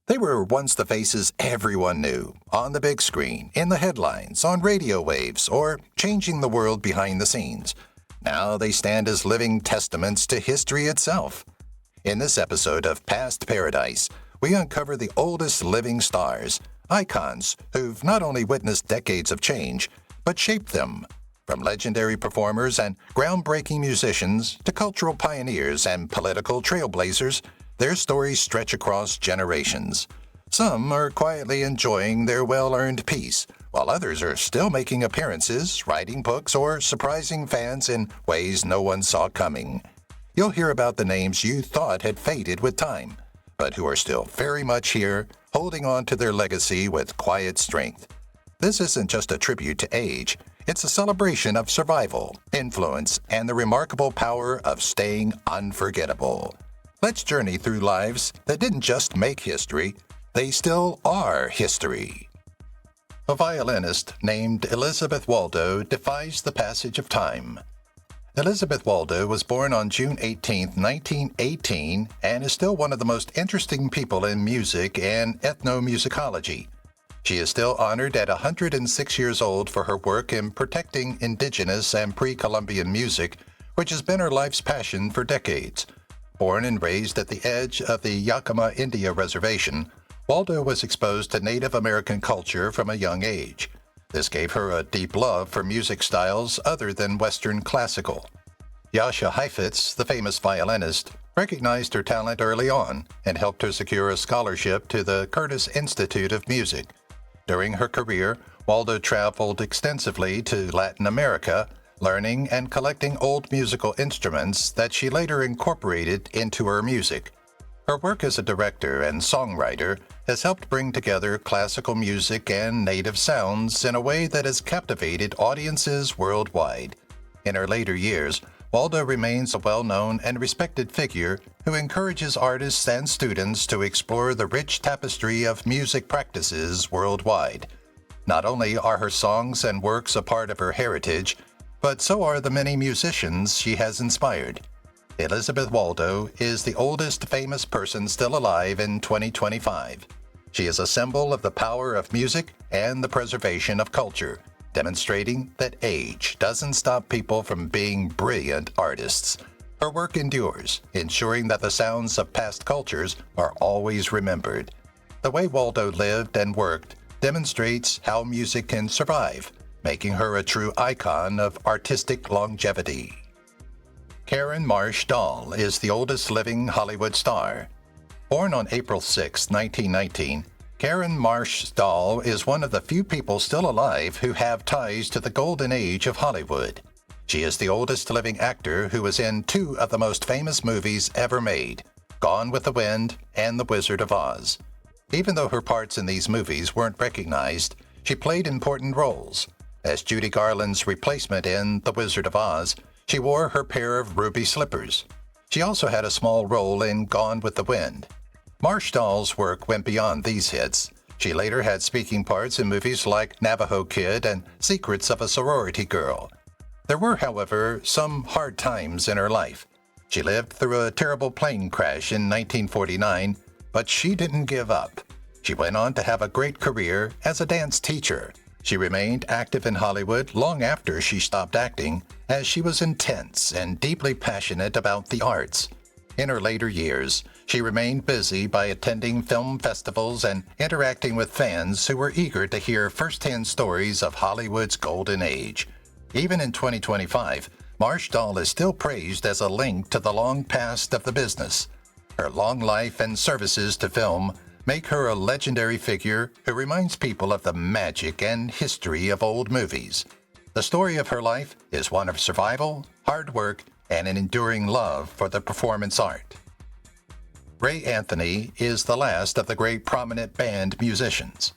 They were once the faces everyone knew, on the big screen, in the headlines, on radio waves, or changing the world behind the scenes. Now they stand as living testaments to history itself. In this episode of Past Paradise, we uncover the oldest living stars, icons who've not only witnessed decades of change, but shaped them. From legendary performers and groundbreaking musicians to cultural pioneers and political trailblazers, their stories stretch across generations. Some are quietly enjoying their well-earned peace, while others are still making appearances, writing books, or surprising fans in ways no one saw coming. You'll hear about the names you thought had faded with time, but who are still very much here, holding on to their legacy with quiet strength. This isn't just a tribute to age, it's a celebration of survival, influence, and the remarkable power of staying unforgettable. Let's journey through lives that didn't just make history, they still are history. A violinist named Elizabeth Waldo defies the passage of time. Elizabeth Waldo was born on June 18, 1918, and is still one of the most interesting people in music and ethnomusicology. She is still honored at 106 years old for her work in protecting indigenous and pre-Columbian music, which has been her life's passion for decades. Born and raised at the edge of the Yakima India Reservation, Waldo was exposed to Native American culture from a young age. This gave her a deep love for music styles other than Western classical. Jascha Heifetz, the famous violinist, recognized her talent early on and helped her secure a scholarship to the Curtis Institute of Music. During her career, Waldo traveled extensively to Latin America, learning and collecting old musical instruments that she later incorporated into her music. Her work as a director and songwriter has helped bring together classical music and native sounds in a way that has captivated audiences worldwide. In her later years, Waldo remains a well-known and respected figure who encourages artists and students to explore the rich tapestry of music practices worldwide. Not only are her songs and works a part of her heritage, but so are the many musicians she has inspired. Elizabeth Waldo is the oldest famous person still alive in 2025. She is a symbol of the power of music and the preservation of culture, demonstrating that age doesn't stop people from being brilliant artists. Her work endures, ensuring that the sounds of past cultures are always remembered. The way Waldo lived and worked demonstrates how music can survive, making her a true icon of artistic longevity. Karen Marsh Dahl is the oldest living Hollywood star. Born on April 6, 1919, Karen Marsh Dahl is one of the few people still alive who have ties to the golden age of Hollywood. She is the oldest living actor who was in two of the most famous movies ever made, Gone with the Wind and The Wizard of Oz. Even though her parts in these movies weren't recognized, she played important roles. As Judy Garland's replacement in The Wizard of Oz, she wore her pair of ruby slippers. She also had a small role in Gone with the Wind. Marsh Dahl's work went beyond these hits. She later had speaking parts in movies like Navajo Kid and Secrets of a Sorority Girl. There were, however, some hard times in her life. She lived through a terrible plane crash in 1949, but she didn't give up. She went on to have a great career as a dance teacher. She remained active in Hollywood long after she stopped acting, as she was intense and deeply passionate about the arts. In her later years, she remained busy by attending film festivals and interacting with fans who were eager to hear first-hand stories of Hollywood's golden age. Even in 2025, Marsh Dahl is still praised as a link to the long past of the business. Her long life and services to film make her a legendary figure who reminds people of the magic and history of old movies. The story of her life is one of survival, hard work, and an enduring love for the performance art. Ray Anthony is the last of the great prominent band musicians.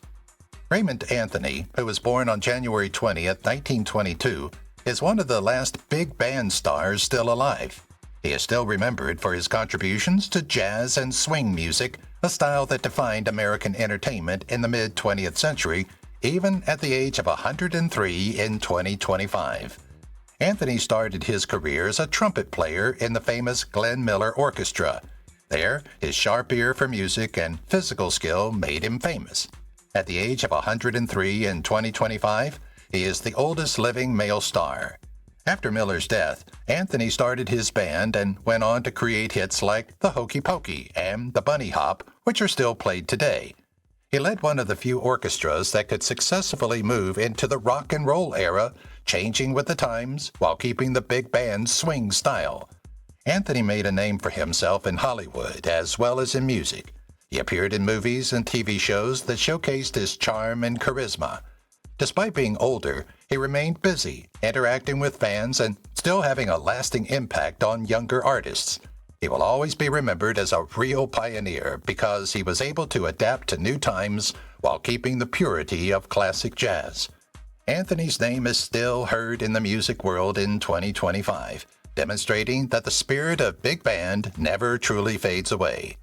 Raymond Anthony, who was born on January 20, 1922, is one of the last big band stars still alive. He is still remembered for his contributions to jazz and swing music, a style that defined American entertainment in the mid-20th century, even at the age of 103 in 2025. Anthony started his career as a trumpet player in the famous Glenn Miller Orchestra. There, his sharp ear for music and physical skill made him famous. At the age of 103 in 2025, he is the oldest living male star. After Miller's death, Anthony started his band and went on to create hits like The Hokey Pokey and The Bunny Hop, which are still played today. He led one of the few orchestras that could successfully move into the rock and roll era, changing with the times while keeping the big band swing style. Anthony made a name for himself in Hollywood as well as in music. He appeared in movies and TV shows that showcased his charm and charisma. Despite being older, he remained busy, interacting with fans and still having a lasting impact on younger artists. He will always be remembered as a real pioneer because he was able to adapt to new times while keeping the purity of classic jazz. Anthony's name is still heard in the music world in 2025, demonstrating that the spirit of big band never truly fades away.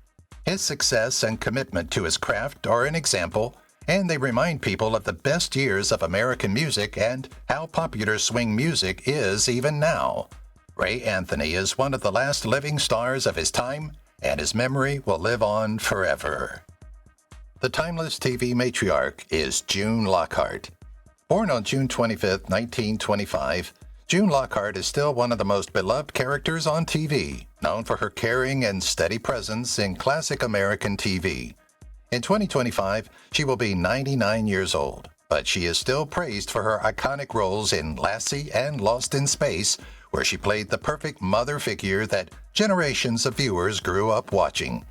His success and commitment to his craft are an example, and they remind people of the best years of American music and how popular swing music is even now. Ray Anthony is one of the last living stars of his time, and his memory will live on forever. The timeless TV matriarch is June Lockhart. Born on June 25, 1925, June Lockhart is still one of the most beloved characters on TV, known for her caring and steady presence in classic American TV. In 2025, she will be 99 years old, but she is still praised for her iconic roles in Lassie and Lost in Space, where she played the perfect mother figure that generations of viewers grew up watching.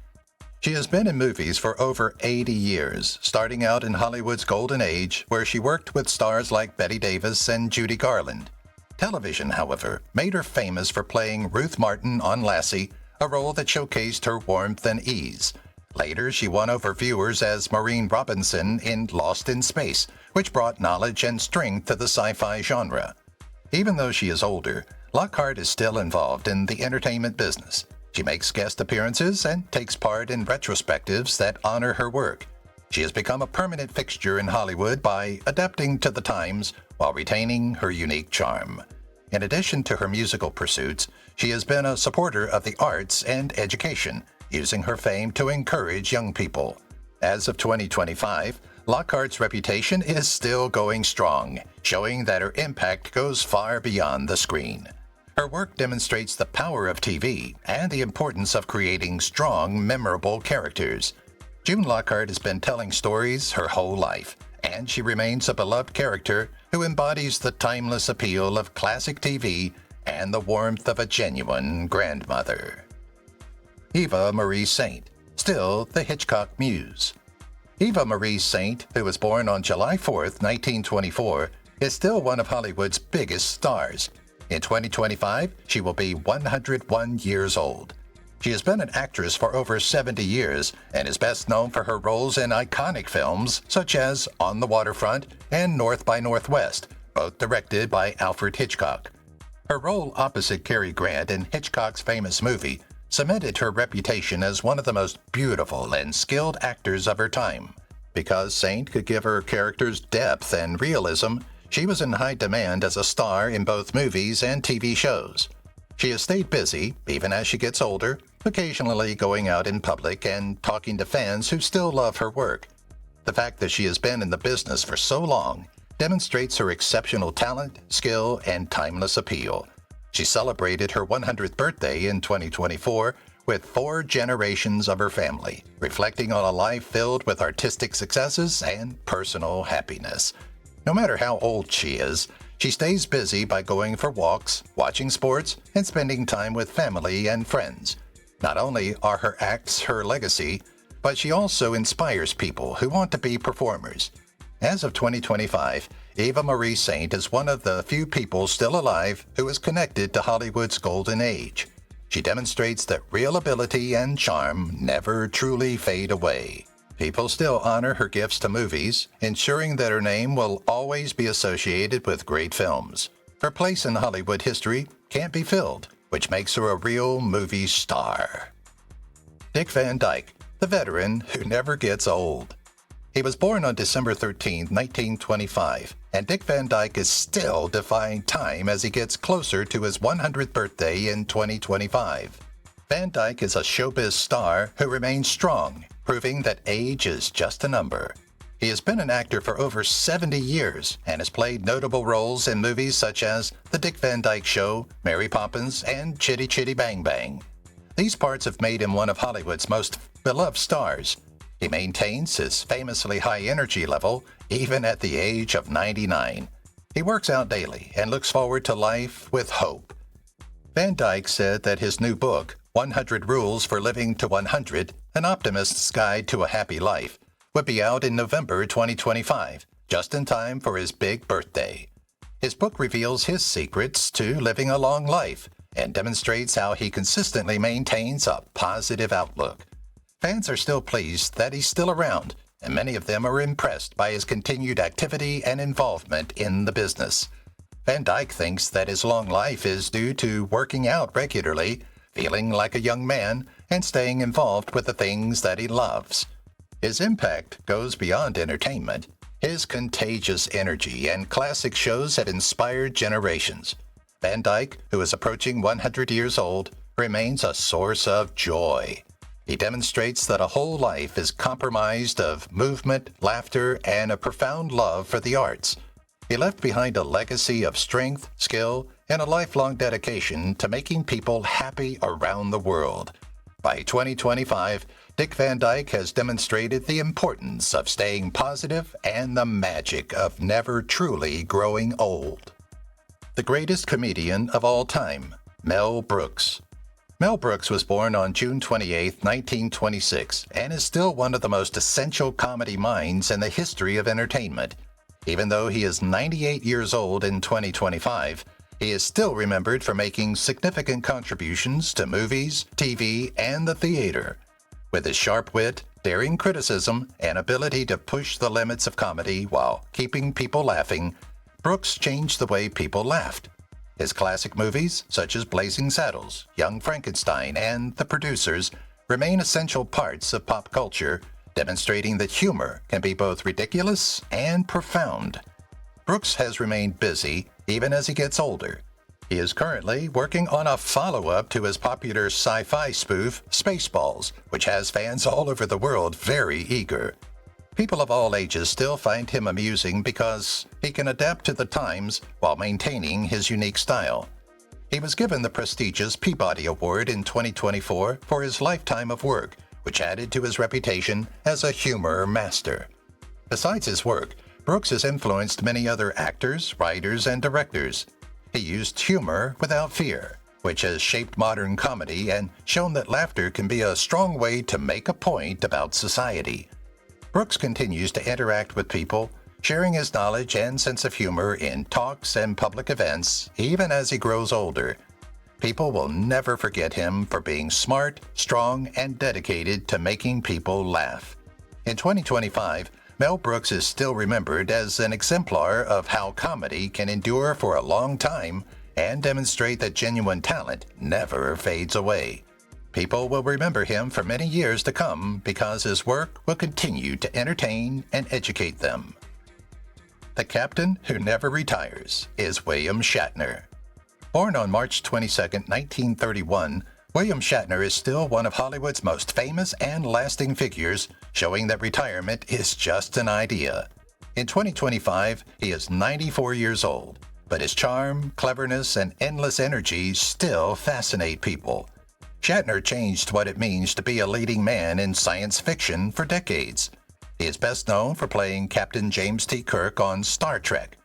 She has been in movies for over 80 years, starting out in Hollywood's golden age, where she worked with stars like Bette Davis and Judy Garland. Television, however, made her famous for playing Ruth Martin on Lassie, a role that showcased her warmth and ease. Later, she won over viewers as Maureen Robinson in Lost in Space, which brought knowledge and strength to the sci-fi genre. Even though she is older, Lockhart is still involved in the entertainment business. She makes guest appearances and takes part in retrospectives that honor her work. She has become a permanent fixture in Hollywood by adapting to the times while retaining her unique charm. In addition to her musical pursuits, she has been a supporter of the arts and education, using her fame to encourage young people. As of 2025, Lockhart's reputation is still going strong, showing that her impact goes far beyond the screen. Her work demonstrates the power of TV and the importance of creating strong, memorable characters. June Lockhart has been telling stories her whole life, and she remains a beloved character who embodies the timeless appeal of classic TV and the warmth of a genuine grandmother. Eva Marie Saint, still the Hitchcock Muse. Eva Marie Saint, who was born on July 4, 1924, is still one of Hollywood's biggest stars. In 2025, she will be 101 years old. She has been an actress for over 70 years and is best known for her roles in iconic films such as On the Waterfront and North by Northwest, both directed by Alfred Hitchcock. Her role opposite Cary Grant in Hitchcock's famous movie cemented her reputation as one of the most beautiful and skilled actors of her time. Because Saint could give her characters depth and realism, she was in high demand as a star in both movies and TV shows. She has stayed busy, even as she gets older, occasionally going out in public and talking to fans who still love her work. The fact that she has been in the business for so long demonstrates her exceptional talent, skill, and timeless appeal. She celebrated her 100th birthday in 2024 with 4 generations of her family, reflecting on a life filled with artistic successes and personal happiness. No matter how old she is, she stays busy by going for walks, watching sports, and spending time with family and friends. Not only are her acts her legacy, but she also inspires people who want to be performers. As of 2025, Eva Marie Saint is one of the few people still alive who is connected to Hollywood's golden age. She demonstrates that real ability and charm never truly fade away. People still honor her gifts to movies, ensuring that her name will always be associated with great films. Her place in Hollywood history can't be filled, which makes her a real movie star. Dick Van Dyke, the veteran who never gets old. He was born on December 13, 1925, and Dick Van Dyke is still defying time as he gets closer to his 100th birthday in 2025. Van Dyke is a showbiz star who remains strong, proving that age is just a number. He has been an actor for over 70 years and has played notable roles in movies such as The Dick Van Dyke Show, Mary Poppins, and Chitty Chitty Bang Bang. These parts have made him one of Hollywood's most beloved stars. He maintains his famously high energy level even at the age of 99. He works out daily and looks forward to life with hope. Van Dyke said that his new book, 100 Rules for Living to 100, An Optimist's Guide to a Happy Life, would be out in November 2025, just in time for his big birthday. His book reveals his secrets to living a long life and demonstrates how he consistently maintains a positive outlook. Fans are still pleased that he's still around, and many of them are impressed by his continued activity and involvement in the business. Van Dyke thinks that his long life is due to working out regularly, feeling like a young man, and staying involved with the things that he loves. His impact goes beyond entertainment. His contagious energy and classic shows have inspired generations. Van Dyke, who is approaching 100 years old, remains a source of joy. He demonstrates that a whole life is comprised of movement, laughter, and a profound love for the arts. He left behind a legacy of strength, skill, and a lifelong dedication to making people happy around the world. By 2025, Dick Van Dyke has demonstrated the importance of staying positive and the magic of never truly growing old. The greatest comedian of all time, Mel Brooks. Mel Brooks was born on June 28, 1926, and is still one of the most essential comedy minds in the history of entertainment. Even though he is 98 years old in 2025, he is still remembered for making significant contributions to movies, TV, and the theater. With his sharp wit, daring criticism, and ability to push the limits of comedy while keeping people laughing, Brooks changed the way people laughed. His classic movies, such as Blazing Saddles, Young Frankenstein, and The Producers, remain essential parts of pop culture, demonstrating that humor can be both ridiculous and profound. Brooks has remained busy even as he gets older. He is currently working on a follow-up to his popular sci-fi spoof, Spaceballs, which has fans all over the world very eager. People of all ages still find him amusing because he can adapt to the times while maintaining his unique style. He was given the prestigious Peabody Award in 2024 for his lifetime of work, which added to his reputation as a humor master. Besides his work, Brooks has influenced many other actors, writers, and directors. He used humor without fear, which has shaped modern comedy and shown that laughter can be a strong way to make a point about society. Brooks continues to interact with people, sharing his knowledge and sense of humor in talks and public events, even as he grows older. People will never forget him for being smart, strong, and dedicated to making people laugh. In 2025, Mel Brooks is still remembered as an exemplar of how comedy can endure for a long time and demonstrate that genuine talent never fades away. People will remember him for many years to come because his work will continue to entertain and educate them. The captain who never retires is William Shatner. Born on March 22, 1931, William Shatner is still one of Hollywood's most famous and lasting figures, showing that retirement is just an idea. In 2025, he is 94 years old, but his charm, cleverness, and endless energy still fascinate people. Shatner changed what it means to be a leading man in science fiction for decades. He is best known for playing Captain James T. Kirk on Star Trek.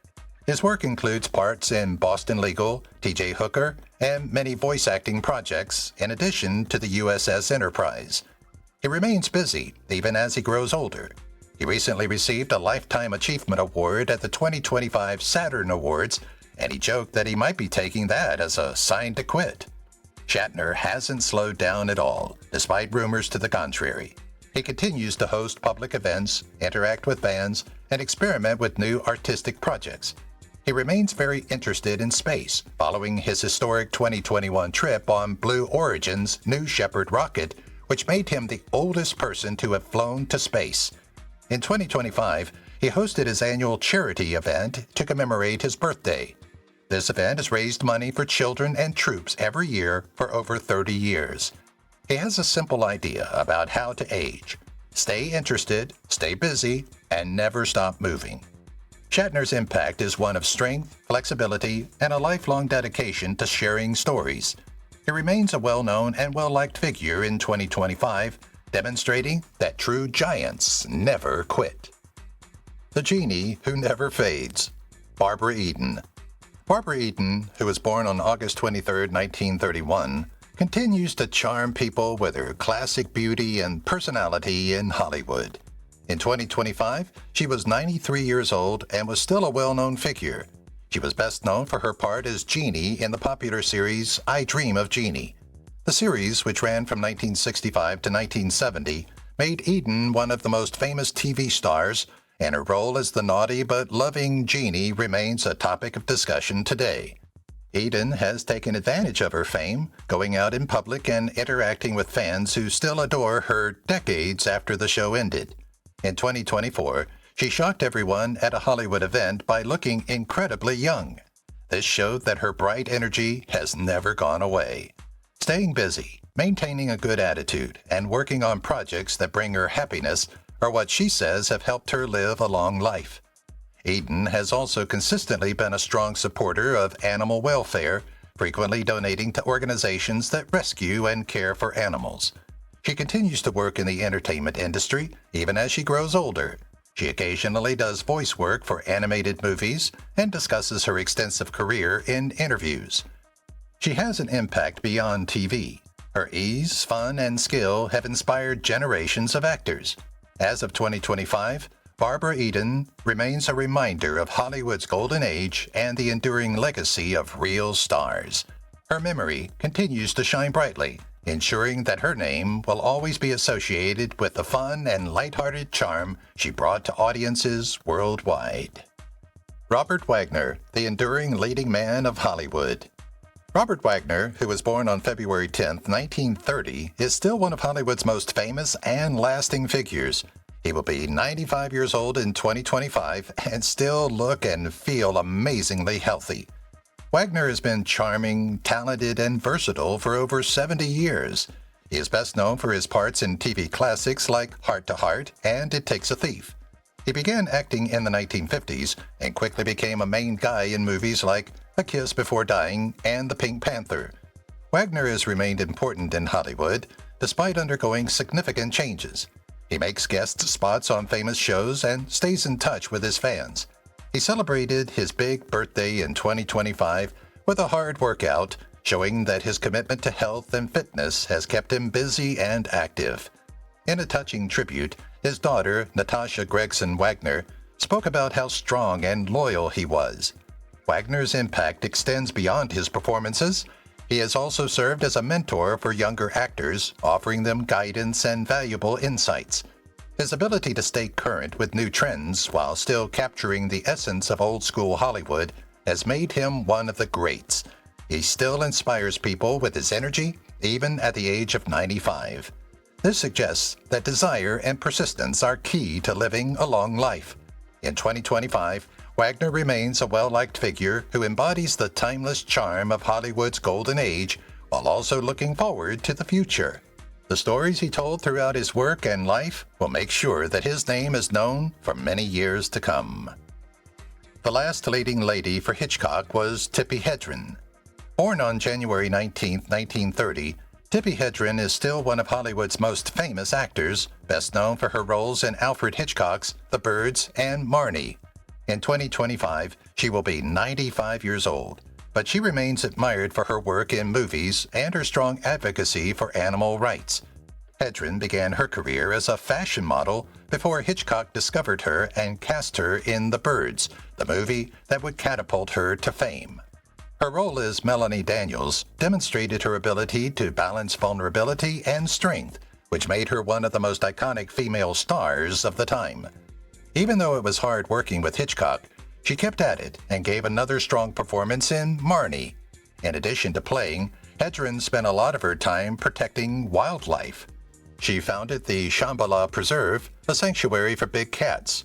His work includes parts in Boston Legal, T.J. Hooker, and many voice acting projects, in addition to the USS Enterprise. He remains busy, even as he grows older. He recently received a Lifetime Achievement Award at the 2025 Saturn Awards, and he joked that he might be taking that as a sign to quit. Shatner hasn't slowed down at all, despite rumors to the contrary. He continues to host public events, interact with fans, and experiment with new artistic projects. He remains very interested in space, following his historic 2021 trip on Blue Origin's New Shepard rocket, which made him the oldest person to have flown to space. In 2025, he hosted his annual charity event to commemorate his birthday. This event has raised money for children and troops every year for over 30 years. He has a simple idea about how to age. Stay interested, stay busy, and never stop moving. Shatner's impact is one of strength, flexibility, and a lifelong dedication to sharing stories. He remains a well-known and well-liked figure in 2025, demonstrating that true giants never quit. The Genie Who Never Fades, Barbara Eden. Barbara Eden, who was born on August 23, 1931, continues to charm people with her classic beauty and personality in Hollywood. In 2025, she was 93 years old and was still a well-known figure. She was best known for her part as Jeannie in the popular series I Dream of Jeannie. The series, which ran from 1965 to 1970, made Eden one of the most famous TV stars, and her role as the naughty but loving Jeannie remains a topic of discussion today. Eden has taken advantage of her fame, going out in public and interacting with fans who still adore her decades after the show ended. In 2024, she shocked everyone at a Hollywood event by looking incredibly young. This showed that her bright energy has never gone away. Staying busy, maintaining a good attitude, and working on projects that bring her happiness are what she says have helped her live a long life. Eden has also consistently been a strong supporter of animal welfare, frequently donating to organizations that rescue and care for animals. She continues to work in the entertainment industry, even as she grows older. She occasionally does voice work for animated movies and discusses her extensive career in interviews. She has an impact beyond TV. Her ease, fun, and skill have inspired generations of actors. As of 2025, Barbara Eden remains a reminder of Hollywood's golden age and the enduring legacy of real stars. Her memory continues to shine brightly, ensuring that her name will always be associated with the fun and lighthearted charm she brought to audiences worldwide. Robert Wagner, the enduring leading man of Hollywood. Robert Wagner, who was born on February 10, 1930, is still one of Hollywood's most famous and lasting figures. He will be 95 years old in 2025 and still look and feel amazingly healthy. Wagner has been charming, talented, and versatile for over 70 years. He is best known for his parts in TV classics like Heart to Heart and It Takes a Thief. He began acting in the 1950s and quickly became a main guy in movies like A Kiss Before Dying and The Pink Panther. Wagner has remained important in Hollywood despite undergoing significant changes. He makes guest spots on famous shows and stays in touch with his fans. He celebrated his big birthday in 2025 with a hard workout, showing that his commitment to health and fitness has kept him busy and active. In a touching tribute, his daughter, Natasha Gregson Wagner, spoke about how strong and loyal he was. Wagner's impact extends beyond his performances. He has also served as a mentor for younger actors, offering them guidance and valuable insights. His ability to stay current with new trends while still capturing the essence of old-school Hollywood has made him one of the greats. He still inspires people with his energy, even at the age of 95. This suggests that desire and persistence are key to living a long life. In 2025, Wagner remains a well-liked figure who embodies the timeless charm of Hollywood's golden age while also looking forward to the future. The stories he told throughout his work and life will make sure that his name is known for many years to come. The last leading lady for Hitchcock was Tippi Hedren. Born on January 19, 1930, Tippi Hedren is still one of Hollywood's most famous actors, best known for her roles in Alfred Hitchcock's The Birds and Marnie. In 2025, she will be 95 years old, but she remains admired for her work in movies and her strong advocacy for animal rights. Hedren began her career as a fashion model before Hitchcock discovered her and cast her in The Birds, the movie that would catapult her to fame. Her role as Melanie Daniels demonstrated her ability to balance vulnerability and strength, which made her one of the most iconic female stars of the time. Even though it was hard working with Hitchcock, she kept at it and gave another strong performance in Marnie. In addition to playing, Hedren spent a lot of her time protecting wildlife. She founded the Shambhala Preserve, a sanctuary for big cats.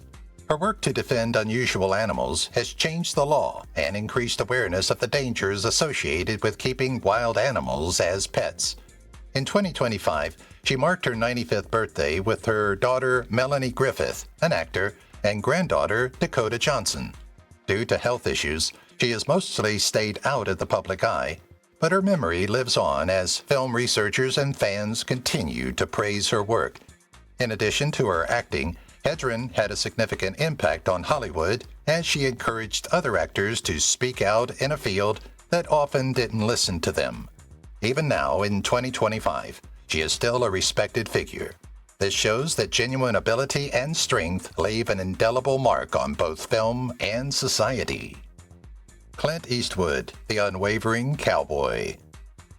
Her work to defend unusual animals has changed the law and increased awareness of the dangers associated with keeping wild animals as pets. In 2025, she marked her 95th birthday with her daughter Melanie Griffith, an actor, and granddaughter Dakota Johnson. Due to health issues, she has mostly stayed out of the public eye, but her memory lives on as film researchers and fans continue to praise her work. In addition to her acting, Hedren had a significant impact on Hollywood as she encouraged other actors to speak out in a field that often didn't listen to them. Even now, in 2025, she is still a respected figure. This shows that genuine ability and strength leave an indelible mark on both film and society. Clint Eastwood, the unwavering cowboy.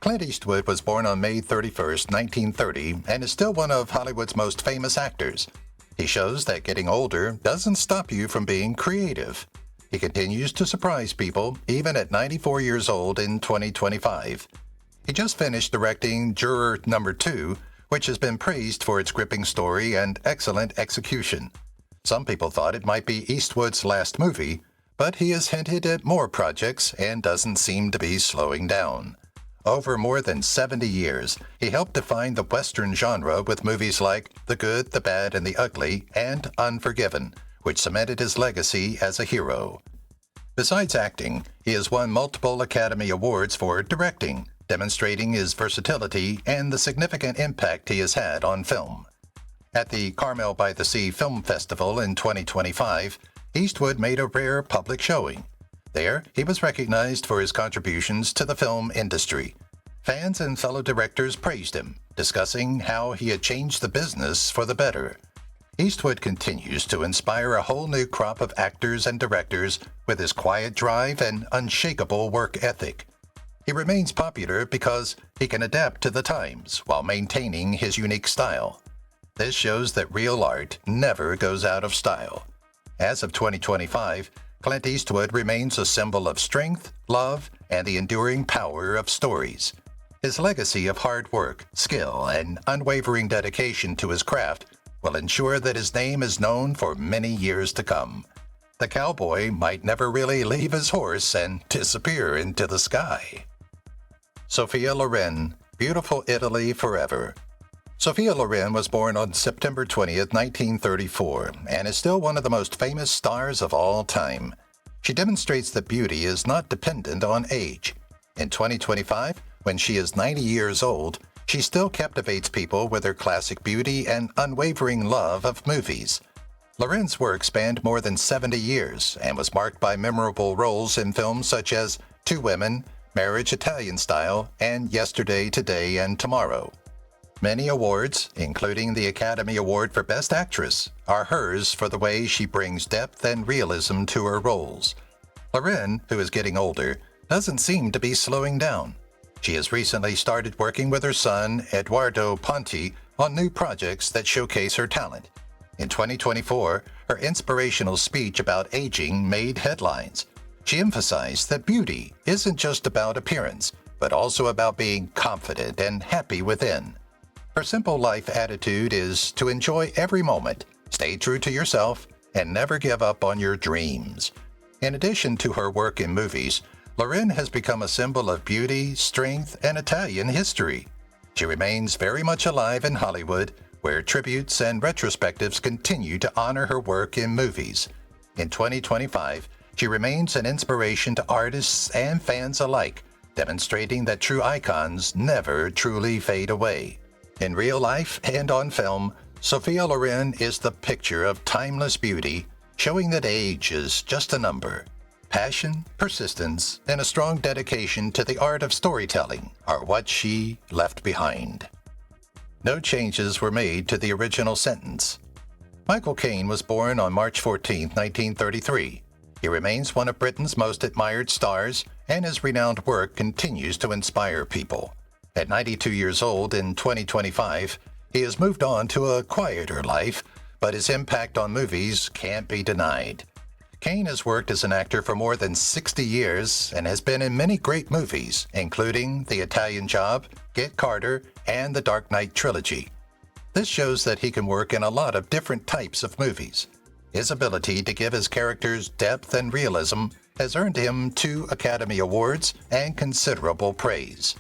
Clint Eastwood was born on May 31, 1930, and is still one of Hollywood's most famous actors. He shows that getting older doesn't stop you from being creative. He continues to surprise people, even at 94 years old in 2025. He just finished directing Juror No. 2, which has been praised for its gripping story and excellent execution. Some people thought it might be Eastwood's last movie, but he has hinted at more projects and doesn't seem to be slowing down. Over more than 70 years, he helped define the Western genre with movies like The Good, the Bad, and the Ugly and Unforgiven, which cemented his legacy as a hero. Besides acting, he has won multiple Academy Awards for directing, demonstrating his versatility and the significant impact he has had on film. At the Carmel by the Sea Film Festival in 2025, Eastwood made a rare public showing. There, he was recognized for his contributions to the film industry. Fans and fellow directors praised him, discussing how he had changed the business for the better. Eastwood continues to inspire a whole new crop of actors and directors with his quiet drive and unshakable work ethic. He remains popular because he can adapt to the times while maintaining his unique style. This shows that real art never goes out of style. As of 2025, Clint Eastwood remains a symbol of strength, love, and the enduring power of stories. His legacy of hard work, skill, and unwavering dedication to his craft will ensure that his name is known for many years to come. The cowboy might never really leave his horse and disappear into the sky. Sophia Loren, Beautiful Italy Forever. Sophia Loren was born on September 20, 1934, and is still one of the most famous stars of all time. She demonstrates that beauty is not dependent on age. In 2025, when she is 90 years old, she still captivates people with her classic beauty and unwavering love of movies. Loren's work spanned more than 70 years and was marked by memorable roles in films such as Two Women, Marriage Italian Style, and Yesterday, Today, and Tomorrow. Many awards, including the Academy Award for Best Actress, are hers for the way she brings depth and realism to her roles. Loren, who is getting older, doesn't seem to be slowing down. She has recently started working with her son, Eduardo Ponti, on new projects that showcase her talent. In 2024, her inspirational speech about aging made headlines. She emphasized that beauty isn't just about appearance, but also about being confident and happy within. Her simple life attitude is to enjoy every moment, stay true to yourself, and never give up on your dreams. In addition to her work in movies, Loren has become a symbol of beauty, strength, and Italian history. She remains very much alive in Hollywood, where tributes and retrospectives continue to honor her work in movies. In 2025, she remains an inspiration to artists and fans alike, demonstrating that true icons never truly fade away. In real life and on film, Sophia Loren is the picture of timeless beauty, showing that age is just a number. Passion, persistence, and a strong dedication to the art of storytelling are what she left behind. No changes were made to the original sentence. Michael Caine was born on March 14, 1933. He remains one of Britain's most admired stars, and his renowned work continues to inspire people. At 92 years old in 2025, he has moved on to a quieter life, but his impact on movies can't be denied. Caine has worked as an actor for more than 60 years and has been in many great movies, including The Italian Job, Get Carter, and The Dark Knight trilogy. This shows that he can work in a lot of different types of movies. His ability to give his characters depth and realism has earned him 2 Academy Awards and considerable praise.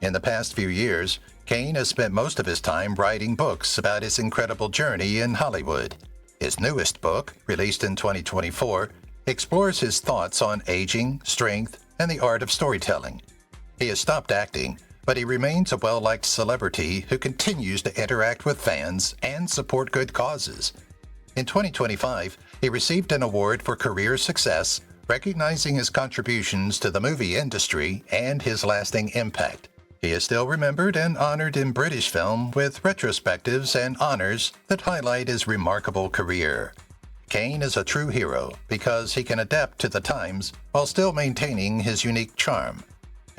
In the past few years, Kane has spent most of his time writing books about his incredible journey in Hollywood. His newest book, released in 2024, explores his thoughts on aging, strength, and the art of storytelling. He has stopped acting, but he remains a well-liked celebrity who continues to interact with fans and support good causes. In 2025, he received an award for career success, recognizing his contributions to the movie industry and his lasting impact. He is still remembered and honored in British film with retrospectives and honors that highlight his remarkable career. Kane is a true hero because he can adapt to the times while still maintaining his unique charm.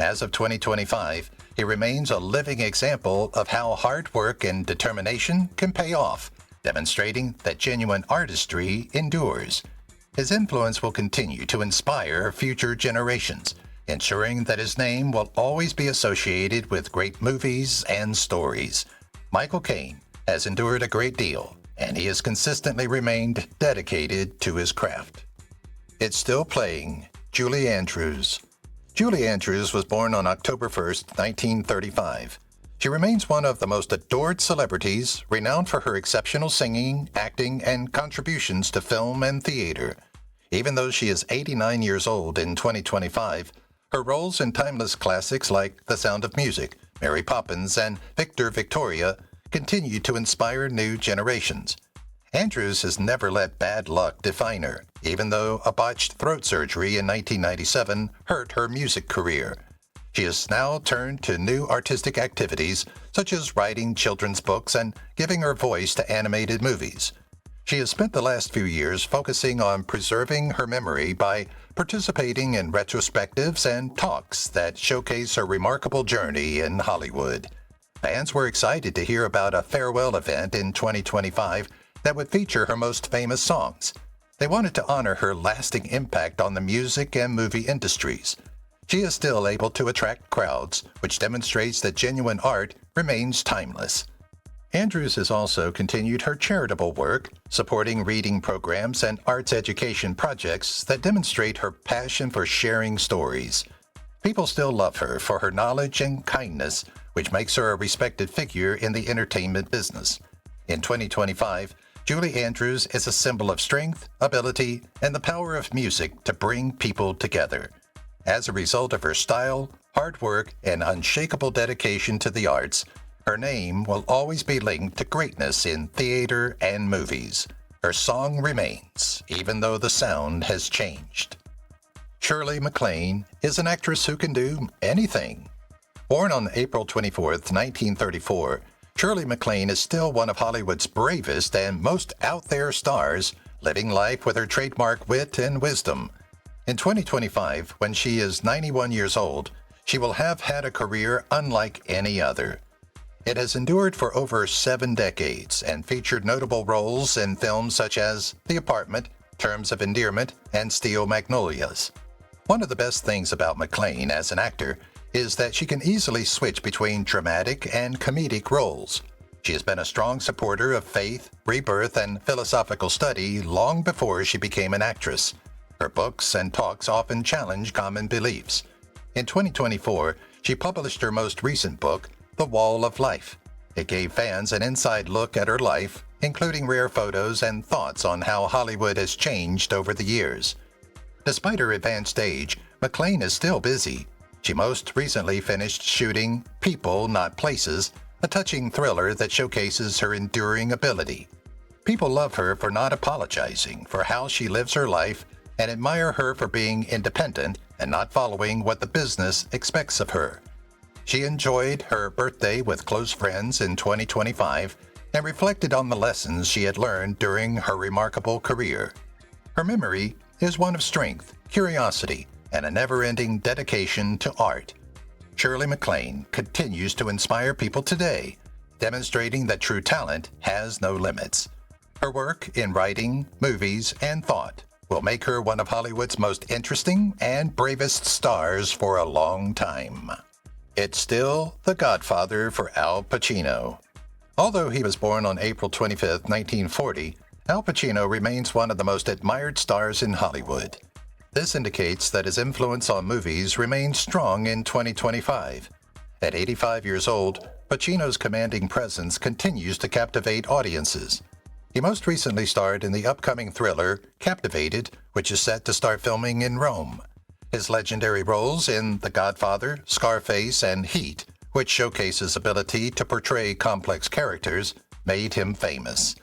As of 2025, he remains a living example of how hard work and determination can pay off, demonstrating that genuine artistry endures. His influence will continue to inspire future generations, ensuring that his name will always be associated with great movies and stories. Michael Caine has endured a great deal, and he has consistently remained dedicated to his craft. It's still playing. Julie Andrews. Julie Andrews was born on October 1, 1935. She remains one of the most adored celebrities, renowned for her exceptional singing, acting, and contributions to film and theater. Even though she is 89 years old in 2025, her roles in timeless classics like The Sound of Music, Mary Poppins, and Victor Victoria continue to inspire new generations. Andrews has never let bad luck define her, even though a botched throat surgery in 1997 hurt her music career. She has now turned to new artistic activities, such as writing children's books and giving her voice to animated movies. She has spent the last few years focusing on preserving her memory by participating in retrospectives and talks that showcase her remarkable journey in Hollywood. Fans were excited to hear about a farewell event in 2025 that would feature her most famous songs. They wanted to honor her lasting impact on the music and movie industries. She is still able to attract crowds, which demonstrates that genuine art remains timeless. Andrews has also continued her charitable work, supporting reading programs and arts education projects that demonstrate her passion for sharing stories. People still love her for her knowledge and kindness, which makes her a respected figure in the entertainment business. In 2025, Julie Andrews is a symbol of strength, ability, and the power of music to bring people together. As a result of her style, hard work, and unshakable dedication to the arts, her name will always be linked to greatness in theater and movies. Her song remains, even though the sound has changed. Shirley MacLaine is an actress who can do anything. Born on April 24, 1934, Shirley MacLaine is still one of Hollywood's bravest and most out-there stars, living life with her trademark wit and wisdom. In 2025, when she is 91 years old, she will have had a career unlike any other. It has endured for over 7 decades and featured notable roles in films such as The Apartment, Terms of Endearment, and Steel Magnolias. One of the best things about MacLaine as an actor is that she can easily switch between dramatic and comedic roles. She has been a strong supporter of faith, rebirth, and philosophical study long before she became an actress. Her books and talks often challenge common beliefs. In 2024, she published her most recent book, The Wall of Life. It gave fans an inside look at her life, including rare photos and thoughts on how Hollywood has changed over the years. Despite her advanced age, MacLaine is still busy. She most recently finished shooting People, Not Places, a touching thriller that showcases her enduring ability. People love her for not apologizing for how she lives her life and admire her for being independent and not following what the business expects of her. She enjoyed her birthday with close friends in 2025 and reflected on the lessons she had learned during her remarkable career. Her memory is one of strength, curiosity, and a never-ending dedication to art. Shirley MacLaine continues to inspire people today, demonstrating that true talent has no limits. Her work in writing, movies, and thought will make her one of Hollywood's most interesting and bravest stars for a long time. It's still the godfather for Al Pacino. Although he was born on April 25, 1940, Al Pacino remains one of the most admired stars in Hollywood. This indicates that his influence on movies remains strong in 2025. At 85 years old, Pacino's commanding presence continues to captivate audiences. He most recently starred in the upcoming thriller Captivated, which is set to start filming in Rome. His legendary roles in The Godfather, Scarface, and Heat, which showcase his ability to portray complex characters, made him famous.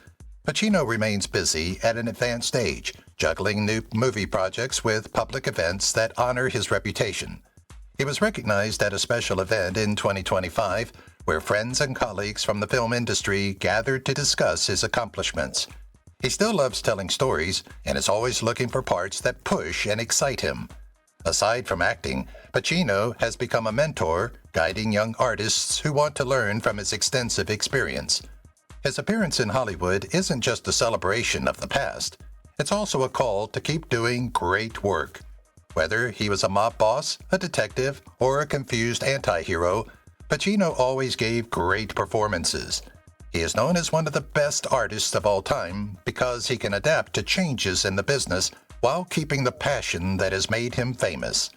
Pacino remains busy at an advanced age, juggling new movie projects with public events that honor his reputation. He was recognized at a special event in 2025 where friends and colleagues from the film industry gathered to discuss his accomplishments. He still loves telling stories and is always looking for parts that push and excite him. Aside from acting, Pacino has become a mentor, guiding young artists who want to learn from his extensive experience. His appearance in Hollywood isn't just a celebration of the past. It's also a call to keep doing great work. Whether he was a mob boss, a detective, or a confused anti-hero, Pacino always gave great performances. He is known as one of the best artists of all time because he can adapt to changes in the business while keeping the passion that has made him famous.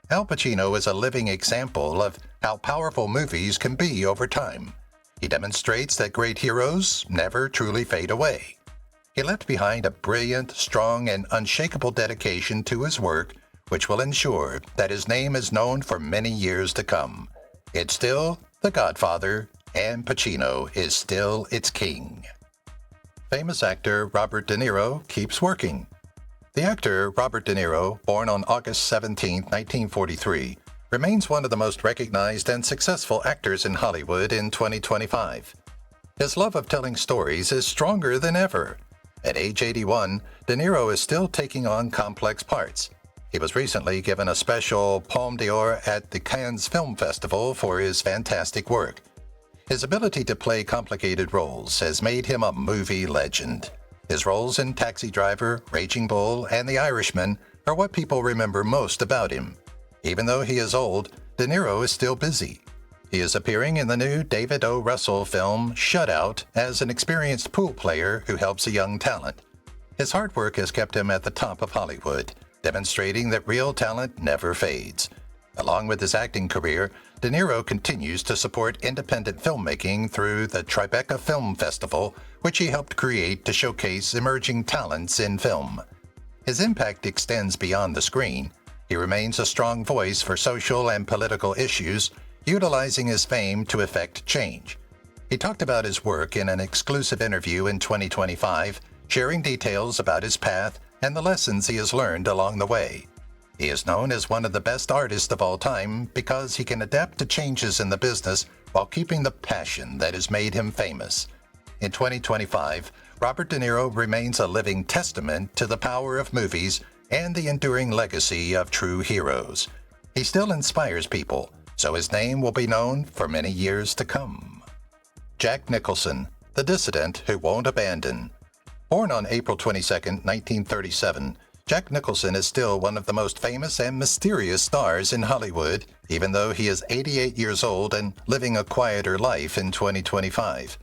Al Pacino is a living example of how powerful movies can be over time. He demonstrates that great heroes never truly fade away. He left behind a brilliant, strong, and unshakable dedication to his work, which will ensure that his name is known for many years to come. It's still The Godfather, and Pacino is still its king. Famous actor Robert De Niro keeps working. The actor Robert De Niro, born on August 17, 1943, remains one of the most recognized and successful actors in Hollywood in 2025. His love of telling stories is stronger than ever. At age 81, De Niro is still taking on complex parts. He was recently given a special Palme d'Or at the Cannes Film Festival for his fantastic work. His ability to play complicated roles has made him a movie legend. His roles in Taxi Driver, Raging Bull, and The Irishman are what people remember most about him. Even though he is old, De Niro is still busy. He is appearing in the new David O. Russell film Shutout as an experienced pool player who helps a young talent. His hard work has kept him at the top of Hollywood, demonstrating that real talent never fades. Along with his acting career, De Niro continues to support independent filmmaking through the Tribeca Film Festival, which he helped create to showcase emerging talents in film. His impact extends beyond the screen. He remains a strong voice for social and political issues, utilizing his fame to effect change. He talked about his work in an exclusive interview in 2025, sharing details about his path and the lessons he has learned along the way. He is known as one of the best artists of all time because he can adapt to changes in the business while keeping the passion that has made him famous. In 2025, Robert De Niro remains a living testament to the power of movies and the enduring legacy of true heroes. He still inspires people, so his name will be known for many years to come. Jack Nicholson, the dissident who won't abandon. Born on April 22, 1937, Jack Nicholson is still one of the most famous and mysterious stars in Hollywood, even though he is 88 years old and living a quieter life in 2025.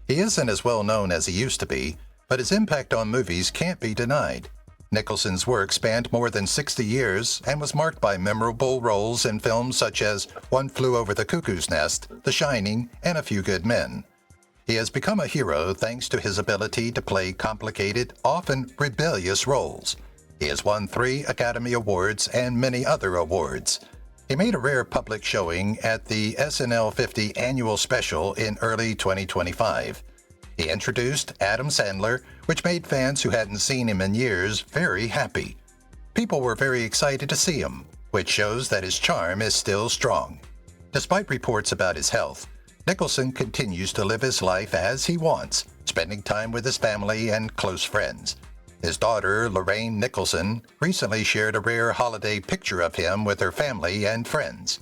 He isn't as well known as he used to be, but his impact on movies can't be denied. Nicholson's work spanned more than 60 years and was marked by memorable roles in films such as One Flew Over the Cuckoo's Nest, The Shining, and A Few Good Men. He has become a hero thanks to his ability to play complicated, often rebellious roles. He has won 3 Academy Awards and many other awards. He made a rare public showing at the SNL 50 annual special in early 2025. He introduced Adam Sandler, which made fans who hadn't seen him in years very happy. People were very excited to see him, which shows that his charm is still strong. Despite reports about his health, Nicholson continues to live his life as he wants, spending time with his family and close friends. His daughter, Lorraine Nicholson, recently shared a rare holiday picture of him with her family and friends.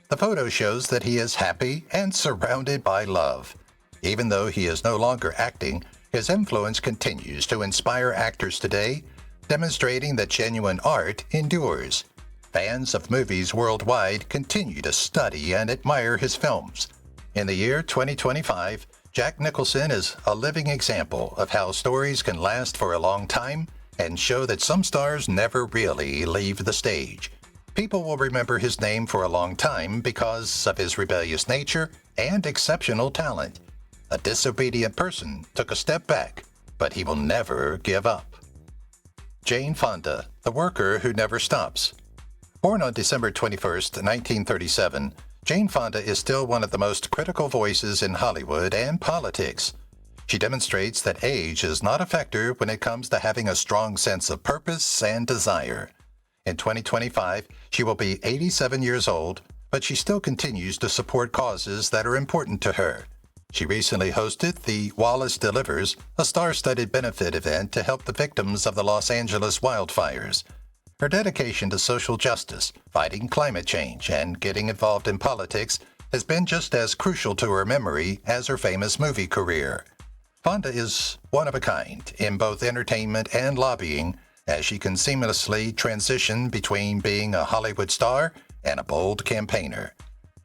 The photo shows that he is happy and surrounded by love. Even though he is no longer acting, his influence continues to inspire actors today, demonstrating that genuine art endures. Fans of movies worldwide continue to study and admire his films. In the year 2025, Jack Nicholson is a living example of how stories can last for a long time and show that some stars never really leave the stage. People will remember his name for a long time because of his rebellious nature and exceptional talent. A disobedient person took a step back, but he will never give up. Jane Fonda, the worker who never stops. Born on December 21st, 1937, Jane Fonda is still one of the most critical voices in Hollywood and politics. She demonstrates that age is not a factor when it comes to having a strong sense of purpose and desire. In 2025, she will be 87 years old, but she still continues to support causes that are important to her. She recently hosted the Wallace Delivers, a star-studded benefit event to help the victims of the Los Angeles wildfires. Her dedication to social justice, fighting climate change, and getting involved in politics has been just as crucial to her memory as her famous movie career. Fonda is one of a kind in both entertainment and lobbying, as she can seamlessly transition between being a Hollywood star and a bold campaigner.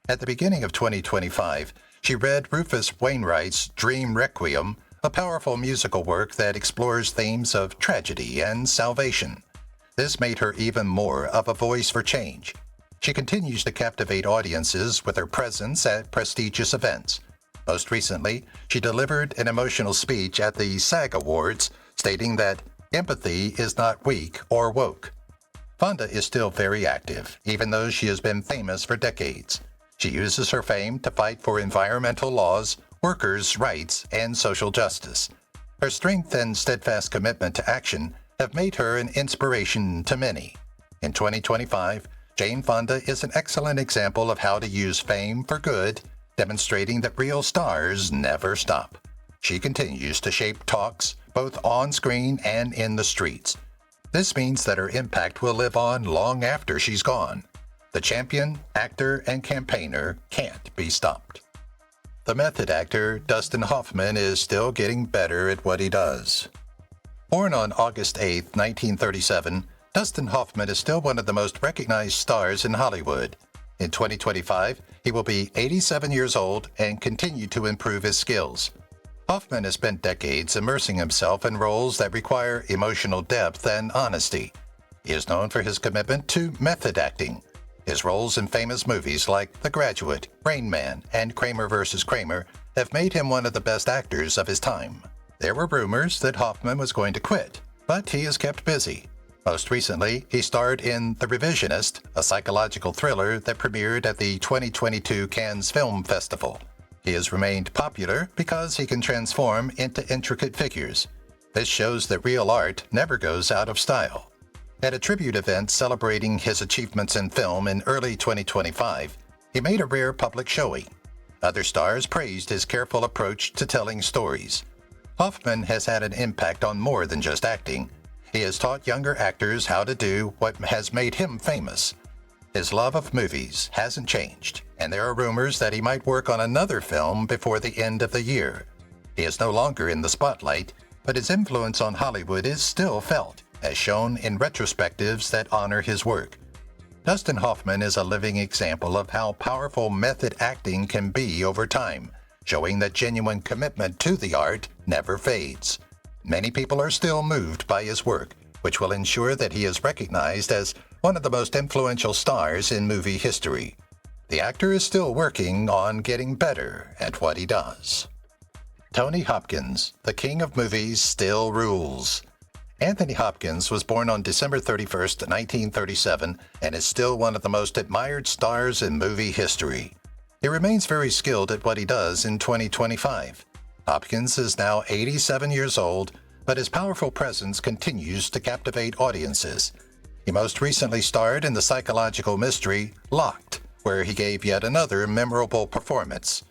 At the beginning of 2025, she read Rufus Wainwright's Dream Requiem, a powerful musical work that explores themes of tragedy and salvation. This made her even more of a voice for change. She continues to captivate audiences with her presence at prestigious events. Most recently, she delivered an emotional speech at the SAG Awards, stating that empathy is not weak or woke. Fonda is still very active, even though she has been famous for decades. She uses her fame to fight for environmental laws, workers' rights, and social justice. Her strength and steadfast commitment to action have made her an inspiration to many. In 2025, Jane Fonda is an excellent example of how to use fame for good, demonstrating that real stars never stop. She continues to shape talks, both on screen and in the streets. This means that her impact will live on long after she's gone. The champion, actor, and campaigner can't be stopped. The method actor Dustin Hoffman is still getting better at what he does. Born on August 8, 1937, Dustin Hoffman is still one of the most recognized stars in Hollywood. In 2025, he will be 87 years old and continue to improve his skills. Hoffman has spent decades immersing himself in roles that require emotional depth and honesty. He is known for his commitment to method acting. His roles in famous movies like The Graduate, Rain Man, and Kramer vs. Kramer have made him one of the best actors of his time. There were rumors that Hoffman was going to quit, but he is kept busy. Most recently, he starred in The Revisionist, a psychological thriller that premiered at the 2022 Cannes Film Festival. He has remained popular because he can transform into intricate figures. This shows that real art never goes out of style. At a tribute event celebrating his achievements in film in early 2025, he made a rare public showing. Other stars praised his careful approach to telling stories. Hoffman has had an impact on more than just acting. He has taught younger actors how to do what has made him famous. His love of movies hasn't changed, and there are rumors that he might work on another film before the end of the year. He is no longer in the spotlight, but his influence on Hollywood is still felt, as shown in retrospectives that honor his work. Dustin Hoffman is a living example of how powerful method acting can be over time, showing that genuine commitment to the art never fades. Many people are still moved by his work, which will ensure that he is recognized as one of the most influential stars in movie history. The actor is still working on getting better at what he does. Tony Hopkins, the king of movies, still rules. Anthony Hopkins was born on December 31st, 1937, and is still one of the most admired stars in movie history. He remains very skilled at what he does in 2025. Hopkins is now 87 years old, but his powerful presence continues to captivate audiences. He most recently starred in the psychological mystery Locked, where he gave yet another memorable performance.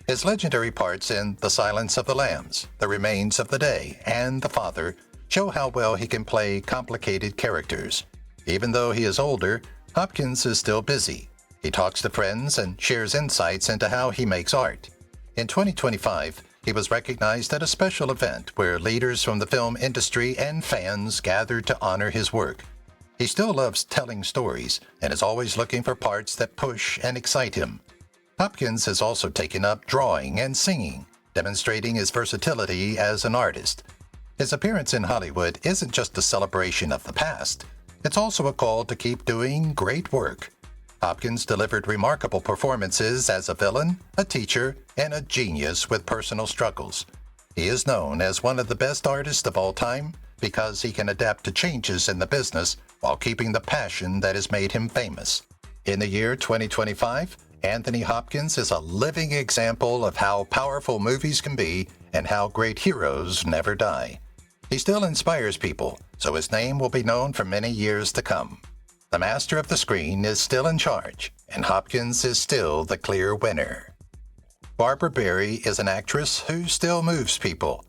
His legendary parts in The Silence of the Lambs, The Remains of the Day, and The Father show how well he can play complicated characters. Even though he is older, Hopkins is still busy. He talks to friends and shares insights into how he makes art. In 2025, he was recognized at a special event where leaders from the film industry and fans gathered to honor his work. He still loves telling stories and is always looking for parts that push and excite him. Hopkins has also taken up drawing and singing, demonstrating his versatility as an artist. His appearance in Hollywood isn't just a celebration of the past, It's also a call to keep doing great work. Hopkins delivered remarkable performances as a villain, a teacher, and a genius with personal struggles. He is known as one of the best artists of all time because he can adapt to changes in the business while keeping the passion that has made him famous. In the year 2025, Anthony Hopkins is a living example of how powerful movies can be and how great heroes never die. He still inspires people, so his name will be known for many years to come. The master of the screen is still in charge, and Hopkins is still the clear winner. Barbara Barrie is an actress who still moves people.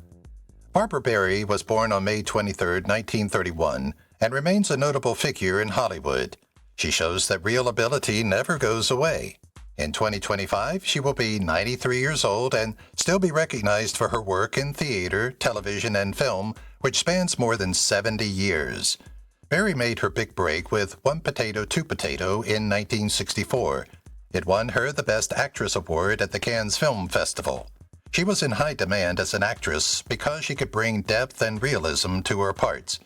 Barbara Barrie was born on May 23, 1931, and remains a notable figure in Hollywood. She shows that real ability never goes away. In 2025, she will be 93 years old and still be recognized for her work in theater, television, and film, which spans more than 70 years. Barrie made her big break with One Potato, Two Potato in 1964. It won her the Best Actress award at the Cannes Film Festival. She was in high demand as an actress because she could bring depth and realism to her parts.